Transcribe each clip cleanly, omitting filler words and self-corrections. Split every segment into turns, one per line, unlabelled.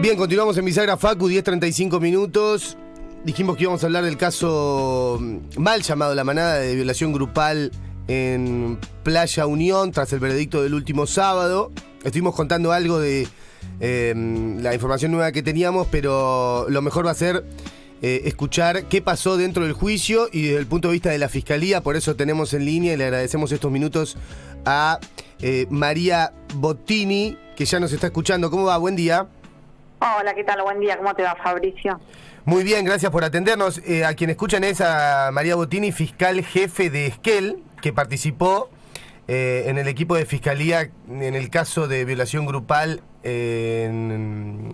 Bien, continuamos en Bisagra Facu, 10:35 minutos. Dijimos que íbamos a hablar del caso mal llamado La Manada de violación grupal en Playa Unión tras el veredicto del último sábado. Estuvimos contando algo de la información nueva que teníamos, pero lo mejor va a ser escuchar qué pasó dentro del juicio y desde el punto de vista de la Fiscalía. Por eso tenemos en línea y le agradecemos estos minutos a María Bottini, que ya nos está escuchando. ¿Cómo va? Buen día.
Hola, ¿qué tal? Buen día. ¿Cómo te va, Fabricio?
Muy bien, gracias por atendernos. A quien escuchan es a María Bottini, fiscal jefe de Esquel, que participó en el equipo de Fiscalía en el caso de violación grupal que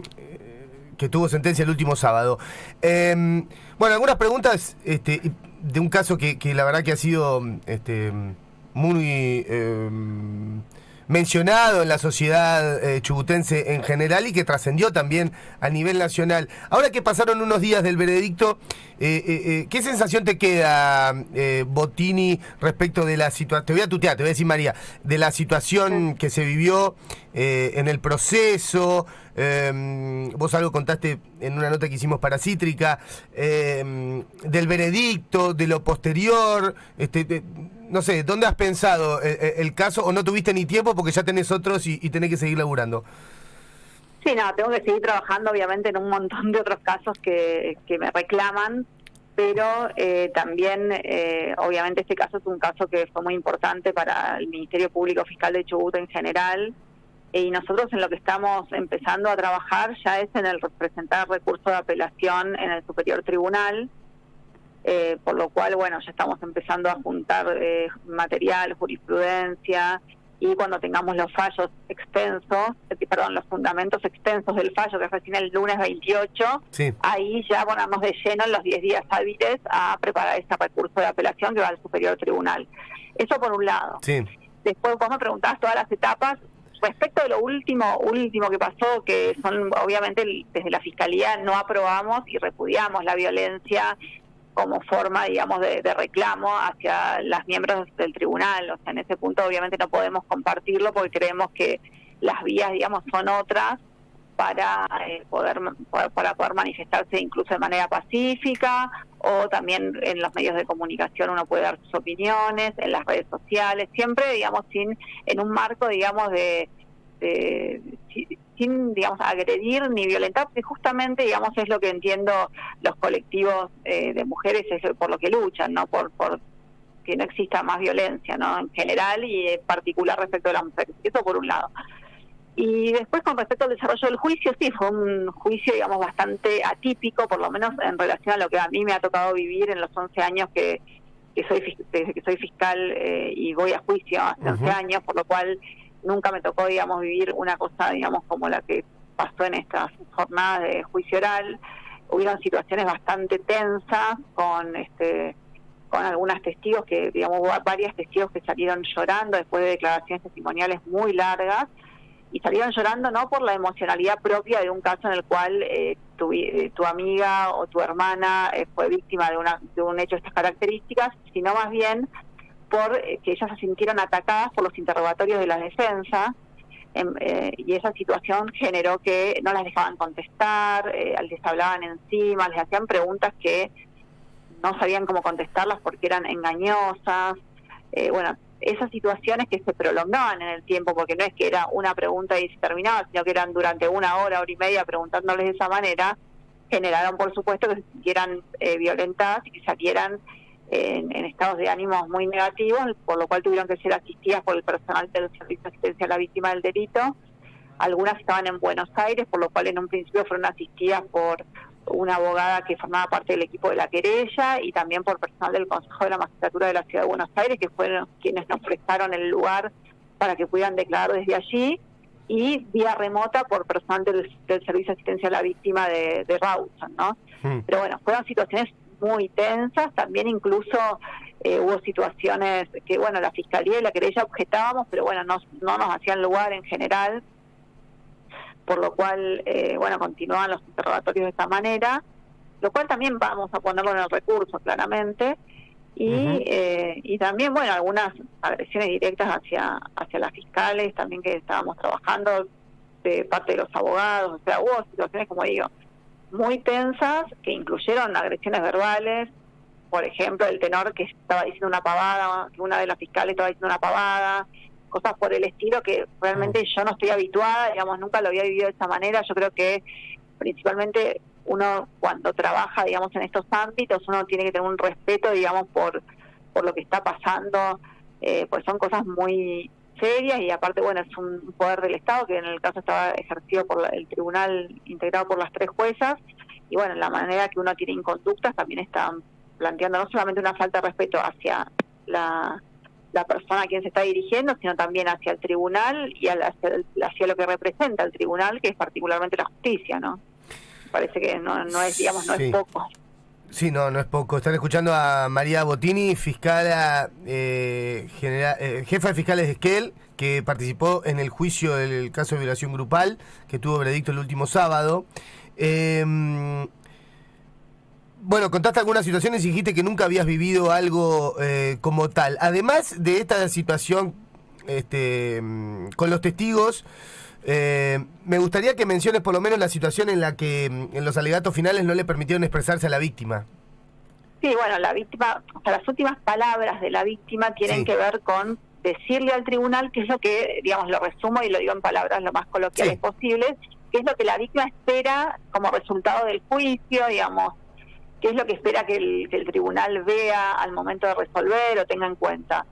tuvo sentencia el último sábado. Bueno, algunas preguntas de un caso que la verdad que ha sido muy mencionado en la sociedad chubutense en general y que trascendió también a nivel nacional. Ahora que pasaron unos días del veredicto, ¿qué sensación te queda, Bottini, respecto de la situación? Te voy a tutear, te voy a decir, María, de la situación que se vivió en el proceso. Vos algo contaste en una nota que hicimos para Cítrica, del veredicto, de lo posterior, no sé, ¿dónde has pensado el caso o no tuviste ni tiempo porque ya tenés otros y tenés que seguir laburando?
Sí, no, tengo que seguir trabajando obviamente en un montón de otros casos que me reclaman, pero también obviamente este caso es un caso que fue muy importante para el Ministerio Público Fiscal de Chubut en general, y nosotros en lo que estamos empezando a trabajar ya es en el presentar recurso de apelación en el Superior Tribunal, por lo cual, bueno, ya estamos empezando a juntar material, jurisprudencia, y cuando tengamos los fallos extensos, los fundamentos extensos del fallo, que es recién el lunes 28, sí, ahí ya ponernos de lleno en los 10 días hábiles a preparar este recurso de apelación que va al Superior Tribunal. Eso por un lado. Sí. Después vos me preguntabas todas las etapas. Respecto de lo último que pasó, que son obviamente desde la Fiscalía no aprobamos y repudiamos la violencia como forma, digamos, de reclamo hacia las miembros del tribunal. O sea, en ese punto obviamente no podemos compartirlo porque creemos que las vías, digamos, son otras para poder manifestarse incluso de manera pacífica, o también en los medios de comunicación uno puede dar sus opiniones, en las redes sociales, siempre, digamos, en un marco, digamos, sin, digamos, agredir ni violentar, porque justamente, digamos, es lo que entiendo los colectivos de mujeres, es por lo que luchan, ¿no? Por que no exista más violencia, ¿no? En general y en particular respecto de las mujeres. Eso por un lado. Y después, con respecto al desarrollo del juicio, sí, fue un juicio, digamos, bastante atípico, por lo menos en relación a lo que a mí me ha tocado vivir en los 11 años desde que soy fiscal y voy a juicio hace 11 años, por lo cual nunca me tocó, digamos, vivir una cosa, digamos, como la que pasó en estas jornadas de juicio oral. Hubieron situaciones bastante tensas con algunas testigos digamos, hubo varias testigos que salieron llorando después de declaraciones testimoniales muy largas, y salieron llorando no por la emocionalidad propia de un caso en el cual tu amiga o tu hermana fue víctima de un hecho de estas características, sino más bien por que ellas se sintieron atacadas por los interrogatorios de la defensa, y esa situación generó que no las dejaban contestar, les hablaban encima, les hacían preguntas que no sabían cómo contestarlas porque eran engañosas. Bueno, esas situaciones que se prolongaban en el tiempo, porque no es que era una pregunta y se terminaba, sino que eran durante una hora y media preguntándoles de esa manera, generaron, por supuesto, que se sintieran violentadas y que salieran en estados de ánimos muy negativos, por lo cual tuvieron que ser asistidas por el personal del Servicio de Asistencia a la Víctima del Delito. Algunas estaban en Buenos Aires, por lo cual en un principio fueron asistidas por una abogada que formaba parte del equipo de la querella y también por personal del Consejo de la Magistratura de la Ciudad de Buenos Aires, que fueron quienes nos prestaron el lugar para que pudieran declarar desde allí, y vía remota por personal del Servicio de Asistencia a la Víctima de Rawson, ¿no? Pero bueno, fueron situaciones muy tensas. También incluso hubo situaciones que, bueno, la Fiscalía y la querella objetábamos, pero bueno, no nos hacían lugar en general, por lo cual, bueno, continúan los interrogatorios de esta manera, lo cual también vamos a ponerlo en el recurso, claramente, y también, bueno, algunas agresiones directas hacia las fiscales también que estábamos trabajando, de parte de los abogados. O sea, hubo situaciones, como digo, muy tensas que incluyeron agresiones verbales. Por ejemplo, el tenor que estaba diciendo una pavada, que una de las fiscales estaba diciendo una pavada, cosas por el estilo que realmente yo no estoy habituada, digamos, nunca lo había vivido de esa manera. Yo creo que principalmente uno cuando trabaja, digamos, en estos ámbitos, uno tiene que tener un respeto, digamos, por lo que está pasando, pues son cosas muy serias y aparte, bueno, es un poder del Estado que en el caso estaba ejercido por el tribunal integrado por las 3 juezas y bueno, la manera que uno tiene inconductas también están planteando no solamente una falta de respeto hacia la persona a quien se está dirigiendo, sino también hacia el tribunal y hacia lo que representa el tribunal, que es particularmente la justicia, ¿no? Parece que no es, digamos, no es poco.
Sí, no es poco. Están escuchando a María Bottini, fiscala jefa de fiscales de Esquel, que participó en el juicio del caso de violación grupal, que tuvo veredicto el último sábado. Bueno, contaste algunas situaciones y dijiste que nunca habías vivido algo como tal. Además de esta situación con los testigos, me gustaría que menciones por lo menos la situación en la que en los alegatos finales no le permitieron expresarse a la víctima.
Sí, bueno, la víctima, o sea, las últimas palabras de la víctima tienen que ver con decirle al tribunal qué es lo que, digamos, lo resumo y lo digo en palabras lo más coloquiales posibles, qué es lo que la víctima espera como resultado del juicio, digamos, qué es lo que espera que el tribunal vea al momento de resolver o tenga en cuenta.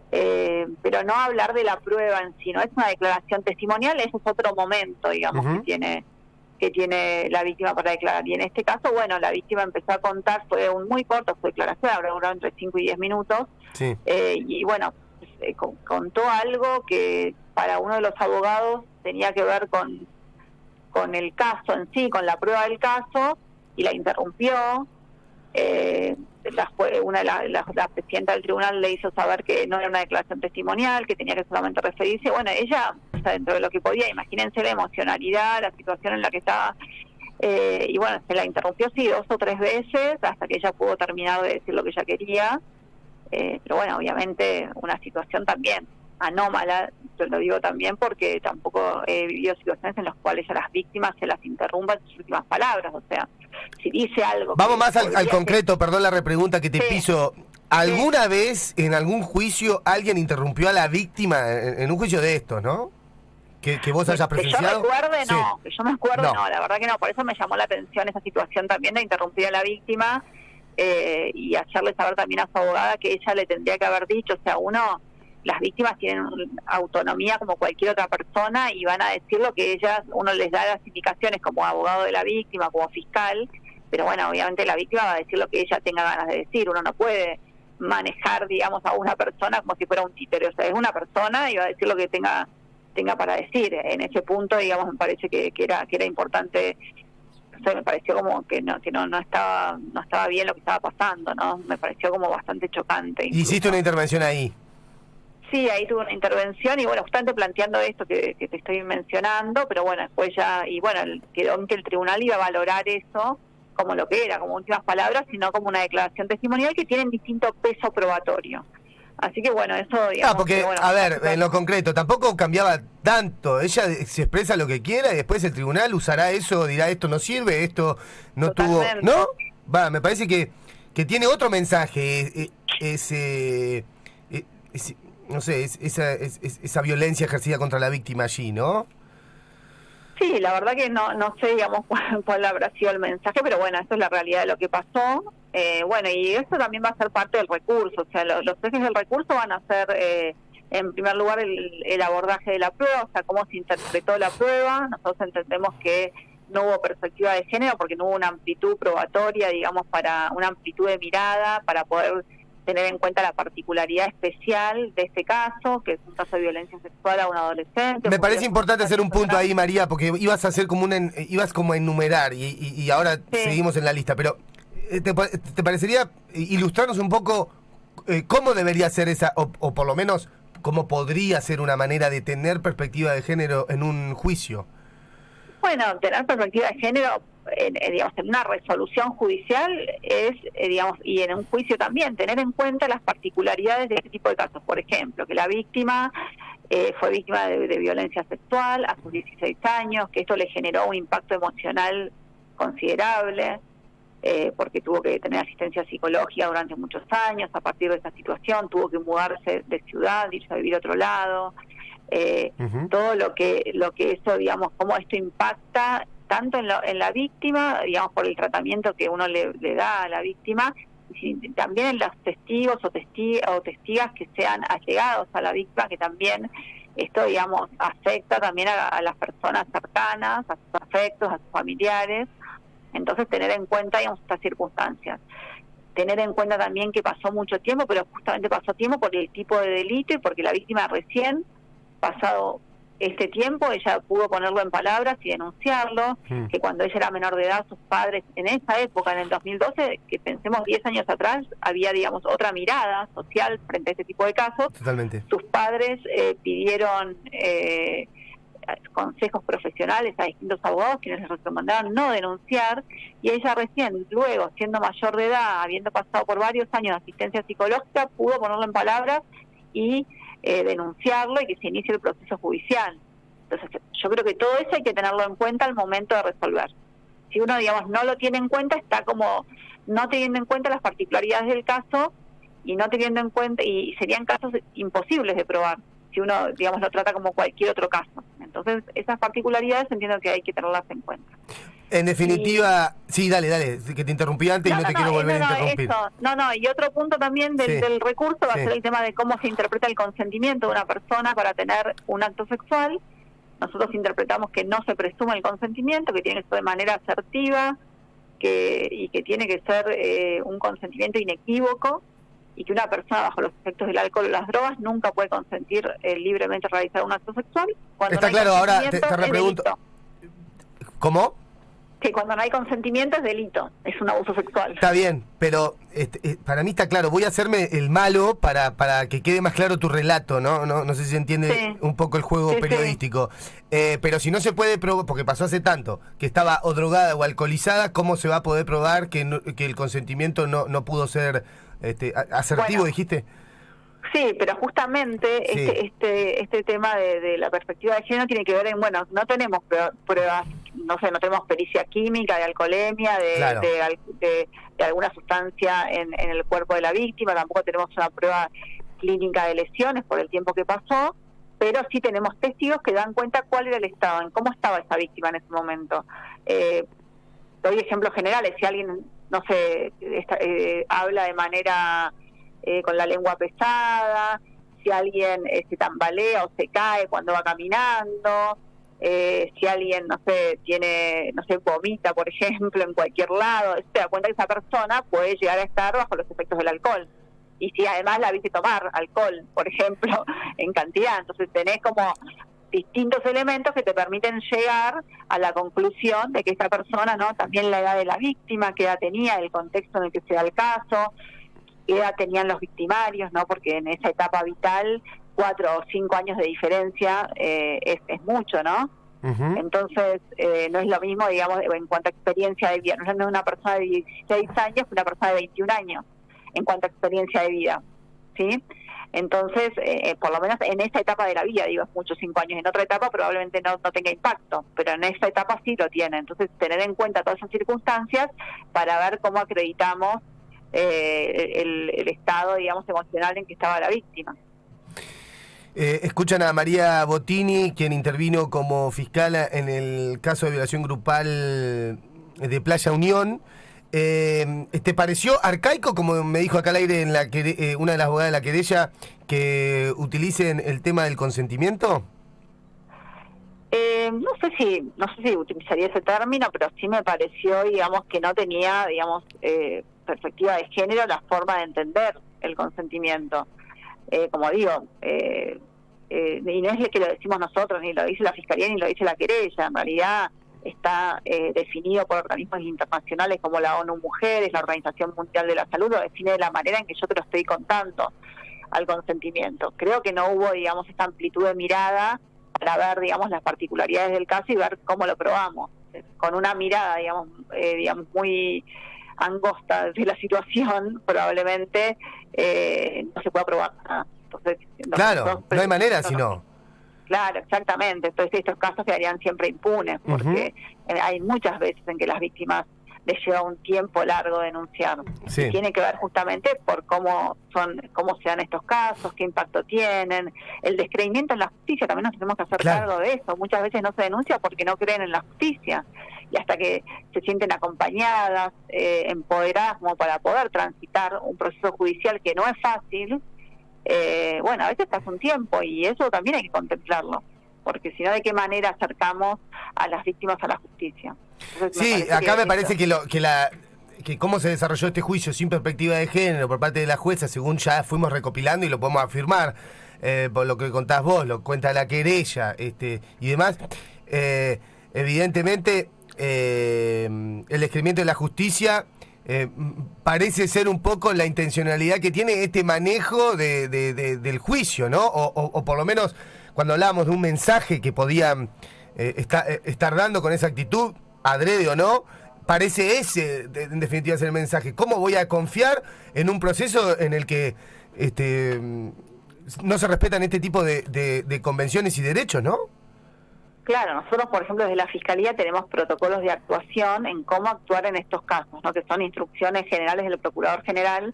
Pero no hablar de la prueba en sí, no es una declaración testimonial, ese es otro momento, digamos, que tiene la víctima para declarar. Y en este caso, bueno, la víctima empezó a contar, fue muy corto su declaración, habrá durado entre 5 y 10 minutos, y bueno, contó algo que para uno de los abogados tenía que ver con el caso en sí, con la prueba del caso, y la interrumpió. La presidenta del tribunal le hizo saber que no era una declaración testimonial, que tenía que solamente referirse. Bueno, ella, o sea, dentro de lo que podía, imagínense la emocionalidad, la situación en la que estaba, y bueno, se la interrumpió 2 o 3 veces hasta que ella pudo terminar de decir lo que ella quería. Pero bueno, obviamente una situación también anómala, yo lo digo también porque tampoco he vivido situaciones en las cuales a las víctimas se las interrumpan sus últimas palabras, o sea, si dice algo...
Vamos más al concreto, perdón la repregunta que te piso. ¿Alguna vez en algún juicio alguien interrumpió a la víctima en un juicio de estos, no? Que vos hayas presenciado.
Que yo me acuerde, no, la verdad que no, por eso me llamó la atención esa situación también de interrumpir a la víctima y hacerle saber también a su abogada que ella le tendría que haber dicho, o sea, las víctimas tienen autonomía como cualquier otra persona y van a decir lo que uno les da las indicaciones como abogado de la víctima, como fiscal, pero bueno, obviamente la víctima va a decir lo que ella tenga ganas de decir. Uno no puede manejar, digamos, a una persona como si fuera un títere, o sea, es una persona y va a decir lo que tenga para decir. En ese punto, digamos, me parece que era importante. O sea, me pareció como que no estaba bien lo que estaba pasando, ¿no? Me pareció como bastante chocante. Incluso.
¿Hiciste una intervención ahí?
Sí, ahí tuve una intervención y bueno, justamente planteando esto que te estoy mencionando, pero bueno, después quedó en que el tribunal iba a valorar eso como lo que era, como últimas palabras, sino como una declaración testimonial que tienen distinto peso probatorio. Así que bueno, eso digamos...
porque, a ver, en lo concreto, tampoco cambiaba tanto. Ella se expresa lo que quiera y después el tribunal usará eso, dirá esto no sirve, esto no
Totalmente.
tuvo... ¿No? Me parece que tiene otro mensaje, no sé, esa violencia ejercida contra la víctima allí, ¿no?
Sí, la verdad que no sé, digamos, cuál habrá sido el mensaje, pero bueno, esto es la realidad de lo que pasó. Bueno, y eso también va a ser parte del recurso, o sea, los ejes del recurso van a ser, en primer lugar, el abordaje de la prueba, o sea, cómo se interpretó la prueba. Nosotros entendemos que no hubo perspectiva de género porque no hubo una amplitud probatoria, digamos, para una amplitud de mirada para poder tener en cuenta la particularidad especial de este caso, que es un caso de violencia sexual a un adolescente.
Me parece importante hacer un punto ahí, María, porque ibas a hacer ibas como a enumerar y ahora seguimos en la lista, pero ¿te parecería ilustrarnos un poco cómo debería ser esa, o por lo menos cómo podría ser una manera de tener perspectiva de género en un juicio?
Bueno, tener perspectiva de género, digamos, en una resolución judicial es, digamos, y en un juicio también, tener en cuenta las particularidades de este tipo de casos. Por ejemplo, que la víctima fue víctima de violencia sexual a sus 16 años, que esto le generó un impacto emocional considerable, porque tuvo que tener asistencia psicológica durante muchos años. A partir de esa situación tuvo que mudarse de ciudad, irse a vivir a otro lado. Todo lo que eso, digamos, cómo esto impacta tanto en la víctima, digamos, por el tratamiento que uno le da a la víctima, y también en los testigos o testigas que sean allegados a la víctima, que también esto, digamos, afecta también a las personas cercanas, a sus afectos, a sus familiares. Entonces, tener en cuenta, digamos, estas circunstancias. Tener en cuenta también que pasó mucho tiempo, pero justamente pasó tiempo por el tipo de delito y porque la víctima recién, pasado este tiempo, ella pudo ponerlo en palabras y denunciarlo, que cuando ella era menor de edad, sus padres, en esa época, en el 2012, que pensemos 10 años atrás, había, digamos, otra mirada social frente a este tipo de casos.
Totalmente.
Sus padres pidieron consejos profesionales a distintos abogados quienes les recomendaban no denunciar, y ella recién, luego, siendo mayor de edad, habiendo pasado por varios años de asistencia psicológica, pudo ponerlo en palabras y denunciarlo y que se inicie el proceso judicial. Entonces, yo creo que todo eso hay que tenerlo en cuenta al momento de resolver. Si uno, digamos, no lo tiene en cuenta, está como no teniendo en cuenta las particularidades del caso y no teniendo en cuenta, y serían casos imposibles de probar si uno, digamos, lo trata como cualquier otro caso. Entonces, esas particularidades entiendo que hay que tenerlas en cuenta.
En definitiva, sí, dale, que te interrumpí antes y no te quiero volver a interrumpir.
Y otro punto también del recurso va a ser el tema de cómo se interpreta el consentimiento de una persona para tener un acto sexual. Nosotros interpretamos que no se presume el consentimiento, que tiene que ser de manera asertiva, y que tiene que ser un consentimiento inequívoco, y que una persona bajo los efectos del alcohol o las drogas nunca puede consentir libremente realizar un acto sexual. Cuando
está
no
claro, ahora te repregunto. ¿Cómo?
Que cuando no hay consentimiento es delito, es un abuso sexual.
Está bien, pero para mí está claro. Voy a hacerme el malo para que quede más claro tu relato, ¿no? No sé si se entiende un poco el juego periodístico. Pero si no se puede probar, porque pasó hace tanto, que estaba o drogada o alcoholizada, ¿cómo se va a poder probar que el consentimiento no pudo ser asertivo, bueno, dijiste?
Sí, pero justamente este tema de la perspectiva de género tiene que ver en, bueno, no tenemos pruebas, no tenemos pericia química de alcoholemia, de alguna sustancia en el cuerpo de la víctima, tampoco tenemos una prueba clínica de lesiones por el tiempo que pasó, pero sí tenemos testigos que dan cuenta cuál era el estado, en cómo estaba esa víctima en ese momento. Doy ejemplos generales: si alguien, no sé, habla de manera con la lengua pesada, si alguien se tambalea o se cae cuando va caminando, si alguien, vomita, por ejemplo, en cualquier lado, se da cuenta que esa persona puede llegar a estar bajo los efectos del alcohol. Y si además la viste tomar alcohol, por ejemplo, en cantidad, entonces tenés como distintos elementos que te permiten llegar a la conclusión de que esa persona, ¿no? También la edad de la víctima, qué edad tenía, el contexto en el que se da el caso, qué edad tenían los victimarios, ¿no? Porque en esa etapa vital 4 o 5 años de diferencia es mucho, ¿no? Entonces no es lo mismo, digamos, en cuanto a experiencia de vida. No es una persona de 16 años que una persona de 21 años en cuanto a experiencia de vida, ¿sí? Entonces, por lo menos en esa etapa de la vida, digo, es mucho 5 años. En otra etapa probablemente no tenga impacto, pero en esa etapa sí lo tiene. Entonces, tener en cuenta todas esas circunstancias para ver cómo acreditamos el estado, digamos, emocional en que estaba la víctima.
Escuchan a María Bottini, quien intervino como fiscal en el caso de violación grupal de Playa Unión. ¿Te pareció arcaico, como me dijo acá al aire una de las abogadas de la querella, que utilicen el tema del consentimiento?
No sé si utilizaría ese término, pero sí me pareció, digamos, que no tenía, digamos, perspectiva de género la forma de entender el consentimiento. Como digo, y no es que lo decimos nosotros, ni lo dice la Fiscalía, ni lo dice la querella. En realidad está definido por organismos internacionales como la ONU Mujeres, la Organización Mundial de la Salud, lo define de la manera en que yo te lo estoy contando al consentimiento. Creo que no hubo, digamos, esta amplitud de mirada para ver, digamos, las particularidades del caso y ver cómo lo probamos. Con una mirada, digamos, muy angosta de la situación, probablemente no se pueda probar nada. Entonces,
claro, no hay manera, si no.
Claro, exactamente. Entonces estos casos quedarían siempre impunes, porque hay muchas veces en que las víctimas les lleva un tiempo largo denunciar.
Sí.
Y tiene que ver justamente por cómo se dan estos casos, qué impacto tienen, el descreimiento en la justicia. También nos tenemos que hacer cargo de eso. Muchas veces no se denuncia porque no creen en la justicia, y hasta que se sienten acompañadas, empoderadas como para poder transitar un proceso judicial que no es fácil. Bueno, a veces pasa un tiempo y eso también hay que contemplarlo, porque si no, ¿de qué manera acercamos a las víctimas a la justicia? Entonces,
sí, acá me parece que cómo se desarrolló este juicio sin perspectiva de género por parte de la jueza, según ya fuimos recopilando y lo podemos afirmar, por lo que contás vos, lo cuenta la querella, y demás, evidentemente el descreimiento de la justicia parece ser un poco la intencionalidad que tiene este manejo del juicio, ¿no? O por lo menos cuando hablábamos de un mensaje que podían estar dando con esa actitud, adrede o no, parece ese, en definitiva, ser el mensaje. ¿Cómo voy a confiar en un proceso en el que no se respetan este tipo de convenciones y derechos, ¿no?
Claro, nosotros, por ejemplo, desde la Fiscalía tenemos protocolos de actuación en cómo actuar en estos casos, ¿no? Que son instrucciones generales del Procurador General.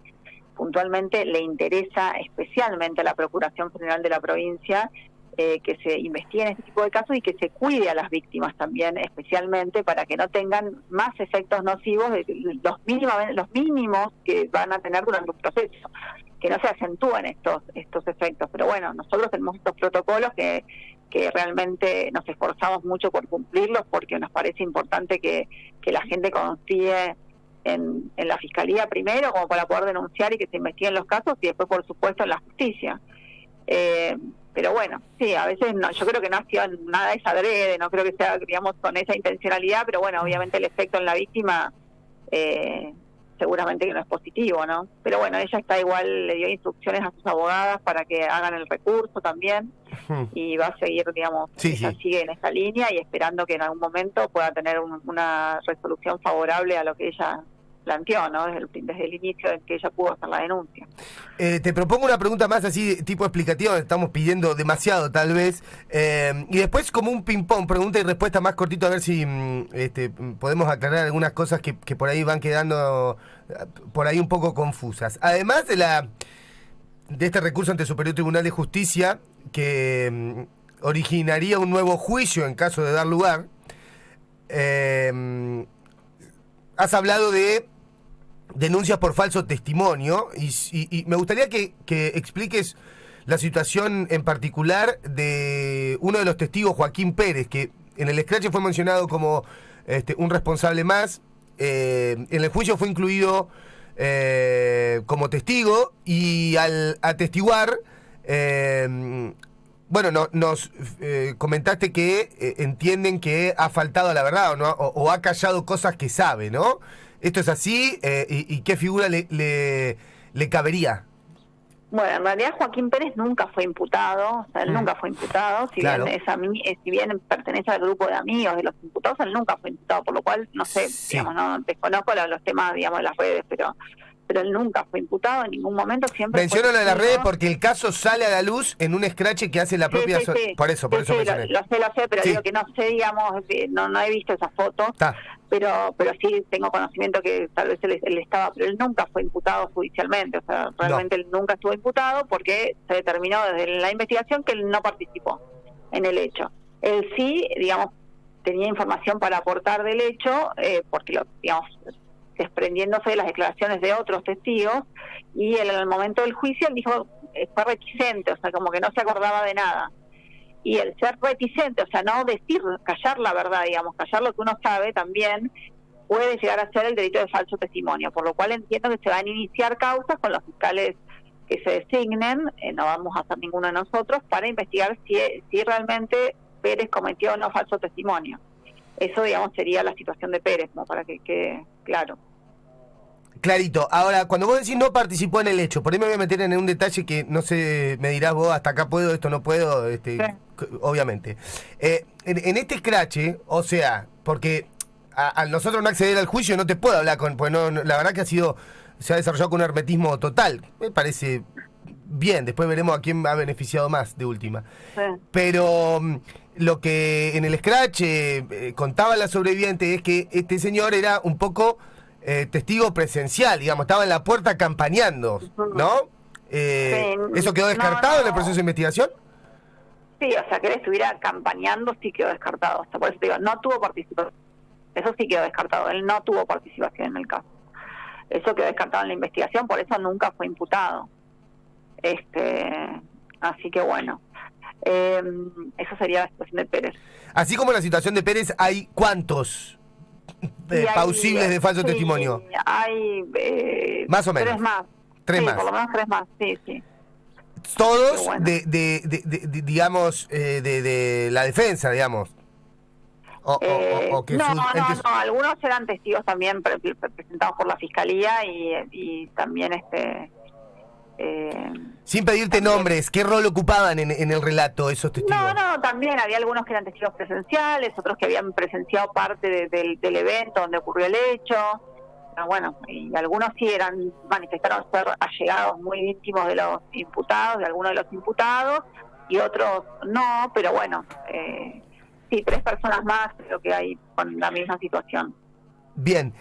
Puntualmente le interesa especialmente a la Procuración General de la provincia que se investiguen este tipo de casos y que se cuide a las víctimas también, especialmente para que no tengan más efectos nocivos de los mínimos que van a tener durante un proceso, que no se acentúen estos efectos. Pero bueno, nosotros tenemos estos protocolos que realmente nos esforzamos mucho por cumplirlos, porque nos parece importante que la gente confíe en la Fiscalía primero, como para poder denunciar y que se investiguen los casos, y después, por supuesto, en la justicia. Pero bueno, sí, a veces no, yo creo que no ha sido nada desadrede, no creo que sea, digamos, con esa intencionalidad, pero bueno, obviamente el efecto en la víctima seguramente que no es positivo, ¿no? Pero bueno, ella está igual, le dio instrucciones a sus abogadas para que hagan el recurso también, y va a seguir, digamos, ella sigue en esa línea y esperando que en algún momento pueda tener una resolución favorable a lo que ella planteó, ¿no? Desde el inicio en que ella pudo hacer la denuncia.
Te propongo una pregunta más así, tipo explicativa, estamos pidiendo demasiado tal vez, y después como un ping-pong, pregunta y respuesta más cortito, a ver si podemos aclarar algunas cosas que por ahí van quedando por ahí un poco confusas. Además de este recurso ante el Superior Tribunal de Justicia, que originaría un nuevo juicio en caso de dar lugar, has hablado de denuncias por falso testimonio y me gustaría que expliques la situación en particular de uno de los testigos, Joaquín Pérez, que en el escrache fue mencionado como un responsable más, en el juicio fue incluido como testigo, y al atestiguar, bueno, nos comentaste que entienden que ha faltado a la verdad, ¿no? O ha callado cosas que sabe, ¿no? ¿Esto es así? ¿Y qué figura le cabería?
Bueno, en realidad Joaquín Pérez nunca fue imputado, o sea, él nunca fue imputado, si bien pertenece al grupo de amigos de los imputados, él nunca fue imputado, por lo cual, no sé, digamos, no desconozco los temas, digamos, de las redes, pero él nunca fue imputado en ningún momento, siempre.
Menciono lo de las redes porque el caso sale a la luz en un escrache que hace la propia... Por eso mencioné.
Lo sé, pero digo que no sé, digamos, no he visto esa foto, pero sí tengo conocimiento que tal vez él estaba, pero él nunca fue imputado judicialmente, o sea, realmente él nunca estuvo imputado porque se determinó desde la investigación que él no participó en el hecho. Él sí, digamos, tenía información para aportar del hecho, porque digamos, desprendiéndose de las declaraciones de otros testigos, y él, en el momento del juicio, él dijo, fue reticente, o sea, como que no se acordaba de nada. Y el ser reticente, o sea, no decir, callar la verdad, digamos, callar lo que uno sabe también, puede llegar a ser el delito de falso testimonio, por lo cual entiendo que se van a iniciar causas con los fiscales que se designen, no vamos a hacer ninguno de nosotros, para investigar si realmente Pérez cometió o no falso testimonio. Eso, digamos, sería la situación de Pérez, ¿no? Para que quede claro.
Clarito. Ahora, cuando vos decís no participó en el hecho, por ahí me voy a meter en un detalle que no sé, me dirás vos, hasta acá puedo, esto no puedo, obviamente. En este escrache, o sea, porque al nosotros no acceder al juicio no te puedo hablar pues no, la verdad que se ha desarrollado con un hermetismo total. Me parece bien, después veremos a quién ha beneficiado más de última.
Sí.
Pero lo que en el Scratch contaba la sobreviviente es que este señor era un poco testigo presencial, digamos, estaba en la puerta campañando, ¿no? ¿Eso quedó descartado en el proceso de investigación?
Sí, o sea, que él estuviera campañando sí quedó descartado. O sea, por eso te digo, no tuvo participación. Eso sí quedó descartado. Él no tuvo participación en el caso. Eso quedó descartado en la investigación, por eso nunca fue imputado. Así que bueno, eso sería la situación de Pérez.
Así como la situación de Pérez, ¿hay cuántos plausibles de falso testimonio?
Hay
más o menos.
Tres más.
Más.
Por lo menos 3 más, sí.
Todos
bueno.
digamos, de la defensa, digamos.
No, algunos eran testigos también presentados por la Fiscalía y también
sin pedirte nombres, ¿qué rol ocupaban en el relato esos testigos?
No, también había algunos que eran testigos presenciales, otros que habían presenciado parte del evento donde ocurrió el hecho. Bueno, y algunos sí manifestaron ser allegados muy íntimos de los imputados, de algunos de los imputados, y otros no, pero bueno, sí, 3 personas más creo que hay con la misma situación.
Bien,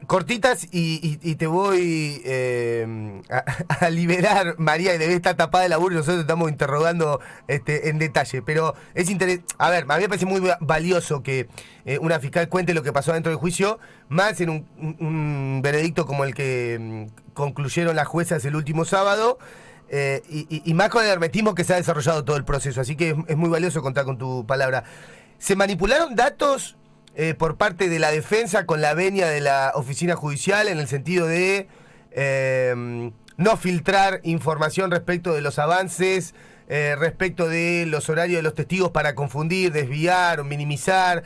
cortitas y te voy a liberar, María, y debe estar tapada de laburo y nosotros te estamos interrogando en detalle, pero es interesante. A ver, a mí me parece muy valioso que una fiscal cuente lo que pasó dentro del juicio, más en un veredicto como el que concluyeron las juezas el último sábado, y más con el hermetismo que se ha desarrollado todo el proceso, así que es muy valioso contar con tu palabra. ¿Se manipularon datos por parte de la defensa con la venia de la oficina judicial en el sentido de no filtrar información respecto de los avances, respecto de los horarios de los testigos para confundir, desviar o minimizar?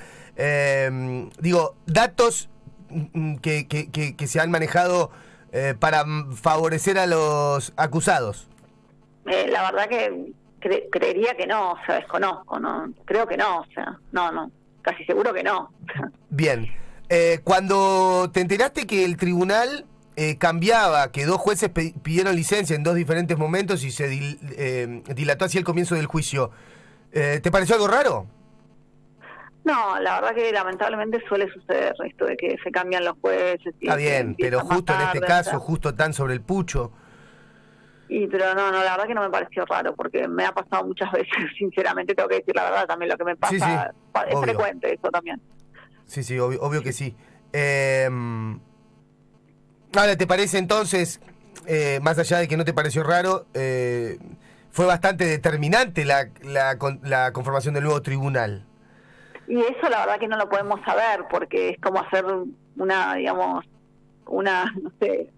Datos que se han manejado para favorecer a los acusados.
La verdad que creería que no, o sea, desconozco, no, creo que no, o sea, no. Casi seguro que no.
Bien. Cuando te enteraste que el tribunal cambiaba, que 2 jueces pidieron licencia en 2 diferentes momentos y se dilató hacia el comienzo del juicio, ¿te pareció algo raro?
No, la verdad que lamentablemente suele suceder esto de que se cambian los jueces.
Está bien, pero justo en este caso, justo tan sobre el pucho.
Pero no, la verdad que no me pareció raro, porque me ha pasado muchas veces, sinceramente, tengo que decir la verdad, también lo que me pasa,
sí,
es
obvio.
frecuente eso también.
Sí, obvio que sí. Ahora, ¿te parece entonces, más allá de que no te pareció raro, fue bastante determinante la conformación del nuevo tribunal?
Y eso la verdad que no lo podemos saber, porque es como hacer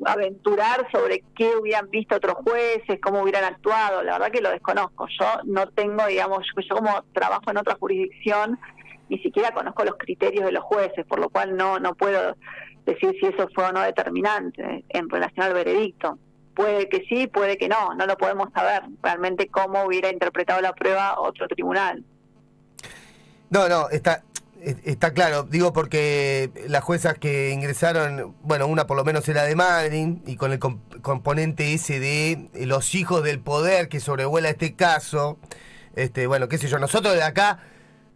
aventurar sobre qué hubieran visto otros jueces, cómo hubieran actuado. La verdad que lo desconozco. Yo no tengo, yo como trabajo en otra jurisdicción, ni siquiera conozco los criterios de los jueces, por lo cual no puedo decir si eso fue o no determinante en relación al veredicto. Puede que sí, puede que no lo podemos saber realmente cómo hubiera interpretado la prueba otro tribunal.
No, está claro, digo porque las juezas que ingresaron, bueno, una por lo menos era de Madrid, y con el componente ese de los hijos del poder que sobrevuela este caso, bueno, qué sé yo, nosotros de acá,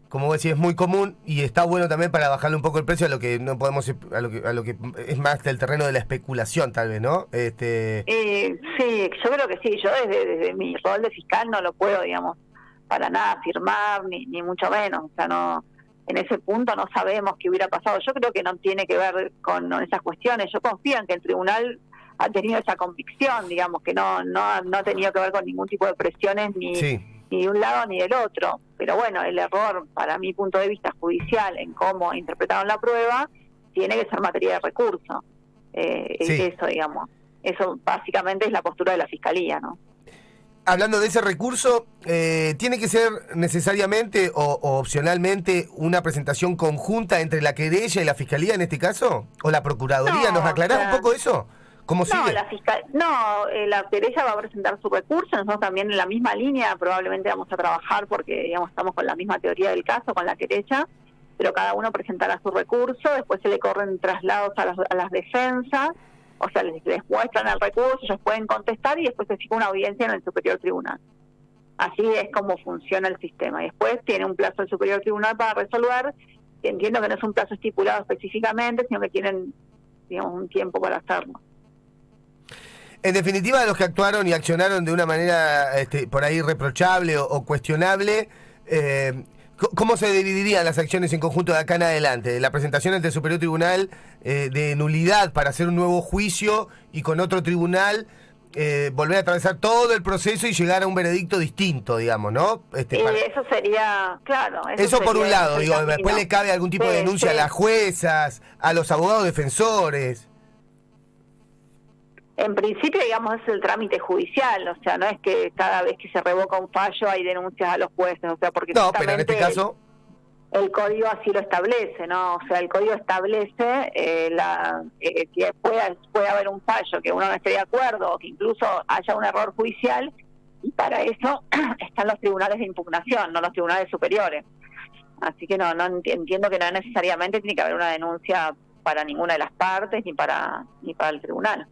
como vos decís, es muy común y está bueno también para bajarle un poco el precio a lo que no podemos, a lo que es más del terreno de la especulación, tal vez, ¿no?
Sí, yo creo que sí. Yo desde mi rol de fiscal no lo puedo, para nada afirmar, ni mucho menos. O sea, no, en ese punto no sabemos qué hubiera pasado. Yo creo que no tiene que ver con esas cuestiones. Yo confío en que el tribunal ha tenido esa convicción, que no ha tenido que ver con ningún tipo de presiones ni de un lado ni del otro. Pero bueno, el error, para mi punto de vista judicial, en cómo interpretaron la prueba, tiene que ser materia de recurso. Eso básicamente es la postura de la Fiscalía, ¿no?
Hablando de ese recurso, ¿tiene que ser necesariamente o opcionalmente una presentación conjunta entre la querella y la Fiscalía en este caso? ¿O la Procuraduría? ¿Nos aclarás un poco eso? ¿Cómo sigue?
La querella va a presentar su recurso. Nosotros también en la misma línea probablemente vamos a trabajar porque estamos con la misma teoría del caso, con la querella, pero cada uno presentará su recurso, después se le corren traslados a las defensas O sea, les muestran el recurso, ellos pueden contestar y después se fija una audiencia en el Superior Tribunal. Así es como funciona el sistema. Y después tiene un plazo el Superior Tribunal para resolver, que entiendo que no es un plazo estipulado específicamente, sino que tienen, digamos, un tiempo para hacerlo.
En definitiva, los que actuaron y accionaron de una manera por ahí reprochable o cuestionable, ¿cómo se dividirían las acciones en conjunto de acá en adelante? La presentación ante el Superior Tribunal de nulidad para hacer un nuevo juicio y con otro tribunal volver a atravesar todo el proceso y llegar a un veredicto distinto, digamos, ¿no?
Eso sería, claro.
Eso por un lado, digo,
camino.
después le cabe algún tipo de denuncia a las juezas, a los abogados defensores.
En principio, digamos, es el trámite judicial, o sea, no es que cada vez que se revoca un fallo hay denuncias a los jueces, o sea, porque
no, pero en este caso
el código así lo establece, ¿no? O sea, el código establece que puede haber un fallo que uno no esté de acuerdo o que incluso haya un error judicial, y para eso están los tribunales de impugnación, no los tribunales superiores. Así que no entiendo que no necesariamente tiene que haber una denuncia para ninguna de las partes ni para el tribunal.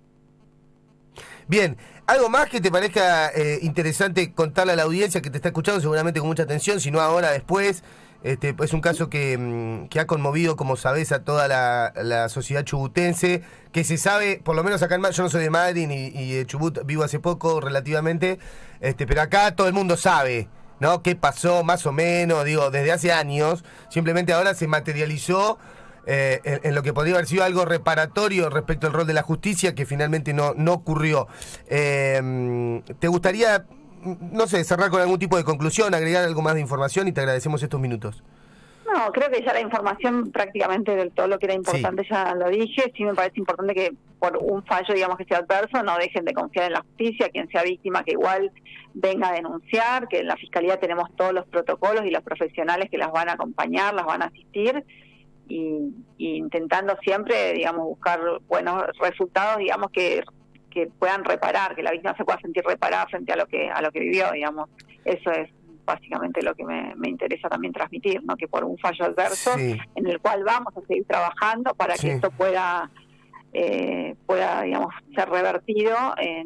Bien, ¿algo más que te parezca interesante contarle a la audiencia que te está escuchando seguramente con mucha atención, si no ahora, después? Es un caso que ha conmovido, como sabés, a toda la sociedad chubutense, que se sabe, por lo menos acá en Madrid, yo no soy de Madrid y de Chubut vivo hace poco relativamente, pero acá todo el mundo sabe, ¿no? ¿Qué pasó más o menos? Digo, desde hace años, simplemente ahora se materializó en lo que podría haber sido algo reparatorio respecto al rol de la justicia, que finalmente no ocurrió. ¿Te gustaría, no sé, cerrar con algún tipo de conclusión, agregar algo más de información? Y te agradecemos estos minutos.
No, creo que ya la información prácticamente de todo lo que era importante ya lo dije. Sí me parece importante que por un fallo, digamos, que sea adverso, no dejen de confiar en la justicia, quien sea víctima que igual venga a denunciar, que en la Fiscalía tenemos todos los protocolos y los profesionales que las van a acompañar, las van a asistir, y intentando siempre, digamos, buscar buenos resultados, digamos, que puedan reparar, que la víctima se pueda sentir reparada frente a lo que vivió, digamos. Eso es básicamente lo que me interesa también transmitir, ¿no? Que por un fallo adverso, sí, en el cual vamos a seguir trabajando para que esto pueda digamos, ser revertido,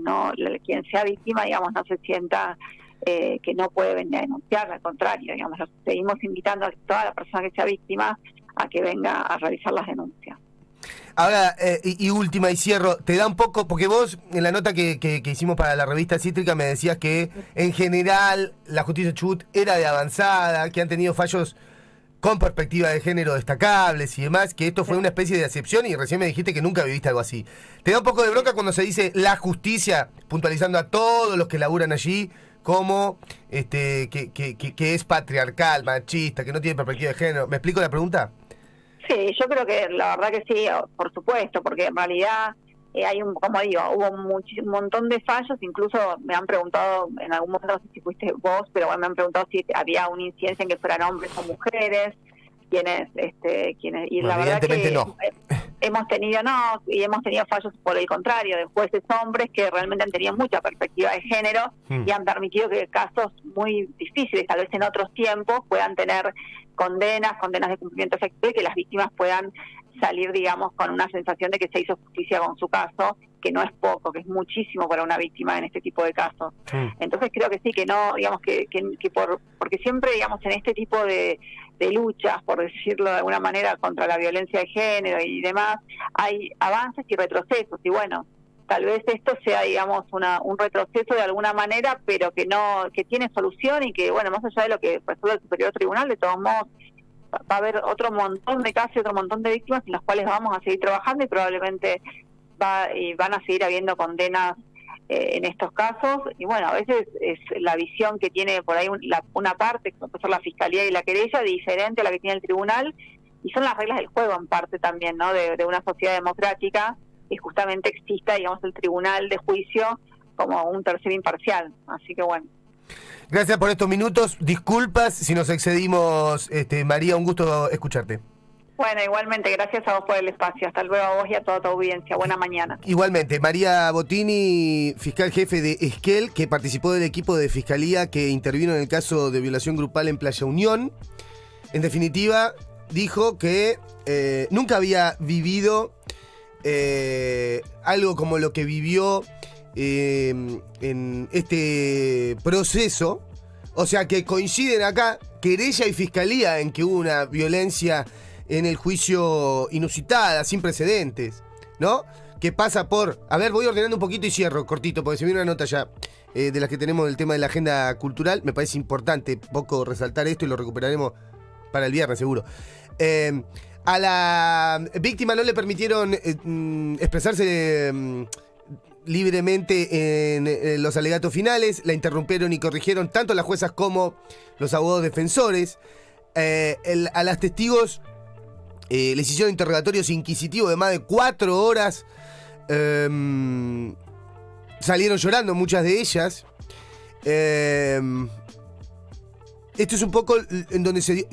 no quien sea víctima, digamos, no se sienta que no puede venir a denunciar, al contrario, digamos, seguimos invitando a toda la persona que sea víctima a que venga a realizar las denuncias.
Ahora, y última, y cierro, te da un poco, porque vos en la nota que hicimos para la revista Cítrica me decías que en general la justicia Chubut era de avanzada, que han tenido fallos con perspectiva de género destacables y demás, que esto fue una especie de excepción, y recién me dijiste que nunca viviste algo así. ¿Te da un poco de bronca cuando se dice la justicia, puntualizando a todos los que laburan allí, como que es patriarcal, machista, que no tiene perspectiva de género? ¿Me explico la pregunta?
Sí, yo creo que la verdad que sí, por supuesto, porque en realidad hay como digo, hubo un montón de fallos, incluso me han preguntado, en algún momento, no sé si fuiste vos, pero bueno, me han preguntado si había una incidencia en que fueran hombres o mujeres, quienes y la verdad que
no.
hemos tenido fallos por el contrario, de jueces hombres que realmente han tenido mucha perspectiva de género y han permitido que casos muy difíciles, tal vez en otros tiempos, puedan tener condenas de cumplimiento efectivo, y que las víctimas puedan salir, digamos, con una sensación de que se hizo justicia con su caso, que no es poco, que es muchísimo para una víctima en este tipo de casos. Entonces creo que sí, que no, digamos, porque siempre, digamos, en este tipo de luchas, por decirlo de alguna manera, contra la violencia de género y demás, hay avances y retrocesos, y bueno, tal vez esto sea, digamos, un retroceso de alguna manera, pero que tiene solución, y que, bueno, más allá de lo que resuelve el Superior Tribunal, de todos modos va a haber otro montón de casos y otro montón de víctimas en las cuales vamos a seguir trabajando, y probablemente van a seguir habiendo condenas en estos casos. Y bueno, a veces es la visión que tiene por ahí una parte, como puede ser la Fiscalía y la querella, diferente a la que tiene el Tribunal, y son las reglas del juego en parte también, ¿no? De una sociedad democrática, que justamente exista, digamos, el Tribunal de Juicio como un tercero imparcial. Así que bueno.
Gracias por estos minutos. Disculpas si nos excedimos, María, un gusto escucharte.
Bueno, igualmente, gracias a vos por el espacio. Hasta luego a vos y a toda tu audiencia. Buena mañana.
Igualmente, María Bottini, fiscal jefe de Esquel, que participó del equipo de fiscalía que intervino en el caso de violación grupal en Playa Unión. En definitiva, dijo que nunca había vivido algo como lo que vivió en este proceso. O sea que coinciden acá querella y fiscalía en que hubo una violencia en el juicio inusitada, sin precedentes, ¿no? Que pasa por... A ver, voy ordenando un poquito y cierro, cortito, porque se viene una nota ya de las que tenemos del tema de la agenda cultural. Me parece importante poco resaltar esto y lo recuperaremos para el viernes, seguro. A la víctima no le permitieron expresarse libremente en los alegatos finales. La interrumpieron y corrigieron tanto las juezas como los abogados defensores. A las testigos les hicieron interrogatorios inquisitivos de más de 4 horas. Salieron llorando muchas de ellas. Esto es un poco en donde se dio...